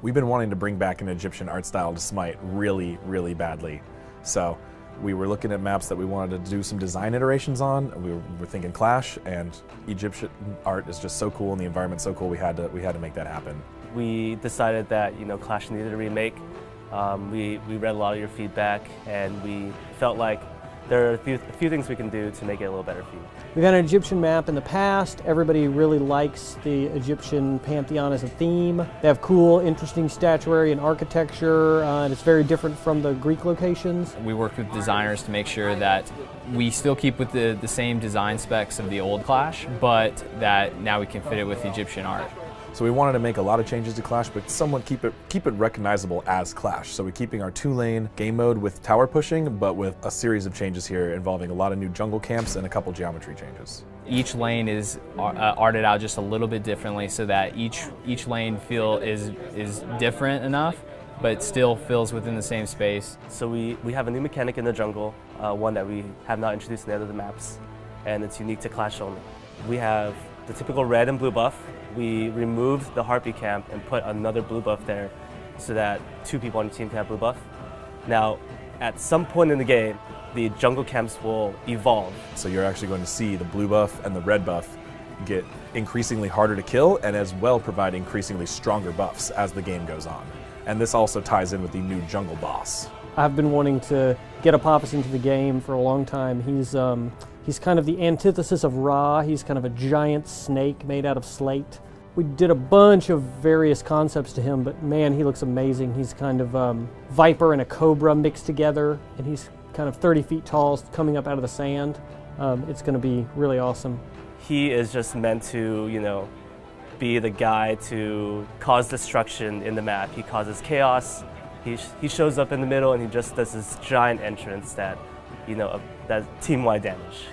We've been wanting to bring back an Egyptian art style to SMITE really, really badly. So we were looking at maps that we wanted to do some design iterations on. We were thinking Clash, and Egyptian art is just so cool and the environment's so cool, we had to make that happen. We decided that Clash needed a remake. We read a lot of your feedback, and we felt like there are a few things we can do to make it a little better for you. We've had an Egyptian map in the past. Everybody really likes the Egyptian pantheon as a theme. They have cool, interesting statuary and architecture, and it's very different from the Greek locations. We worked with designers to make sure that we still keep with the same design specs of the old Clash, but that now we can fit it with Egyptian art. So we wanted to make a lot of changes to Clash, but somewhat keep it recognizable as Clash. So we're keeping our 2-lane game mode with tower pushing, but with a series of changes here involving a lot of new jungle camps and a couple geometry changes. Each lane is arted out just a little bit differently, so that each lane is different enough, but still fills within the same space. So we have a new mechanic in the jungle, one that we have not introduced in any of the maps, and it's unique to Clash only. We have the typical red and blue buff. We removed the Harpy camp and put another blue buff there so that 2 people on your team can have blue buff. Now, at some point in the game, the jungle camps will evolve. So you're actually going to see the blue buff and the red buff get increasingly harder to kill, and as well provide increasingly stronger buffs as the game goes on. And this also ties in with the new jungle boss. I've been wanting to get Apophis into the game for a long time. He's kind of the antithesis of Ra. He's kind of a giant snake made out of slate. We did a bunch of various concepts to him, but man, he looks amazing. He's kind of viper and a cobra mixed together, and he's kind of 30 feet tall, coming up out of the sand. It's going to be really awesome. He is just meant to, be the guy to cause destruction in the map. He causes chaos. He shows up in the middle, and he just does this giant entrance that, that team-wide damage.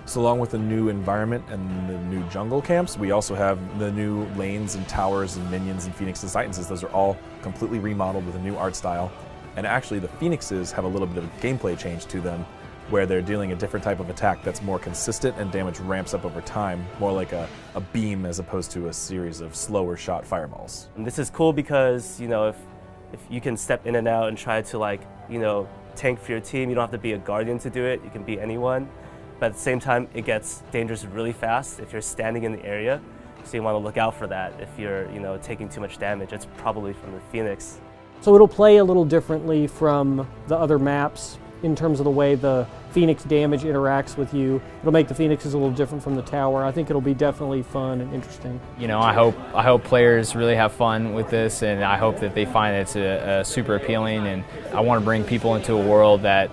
So along with the new environment and the new jungle camps, we also have the new lanes and towers and minions and Phoenixes, Titanses. Those are all completely remodeled with a new art style. And actually the Phoenixes have a little bit of a gameplay change to them, where they're dealing a different type of attack that's more consistent and damage ramps up over time, more like a beam as opposed to a series of slower shot fireballs. And this is cool because, if you can step in and out and try to tank for your team, you don't have to be a guardian to do it, you can be anyone. But at the same time, it gets dangerous really fast if you're standing in the area. So you want to look out for that. If you're taking too much damage, it's probably from the Phoenix. So it'll play a little differently from the other maps in terms of the way the Phoenix damage interacts with you. It'll make the Phoenixes a little different from the tower. I think it'll be definitely fun and interesting. I hope players really have fun with this, and I hope that they find it's super appealing, and I want to bring people into a world that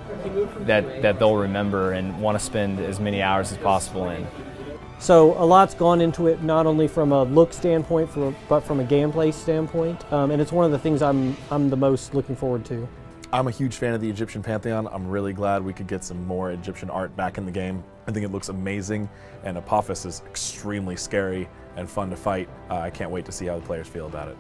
they'll remember and want to spend as many hours as possible in. So a lot's gone into it, not only from a look standpoint, but from a gameplay standpoint, and it's one of the things I'm the most looking forward to. I'm a huge fan of the Egyptian pantheon. I'm really glad we could get some more Egyptian art back in the game. I think it looks amazing, and Apophis is extremely scary and fun to fight. I can't wait to see how the players feel about it.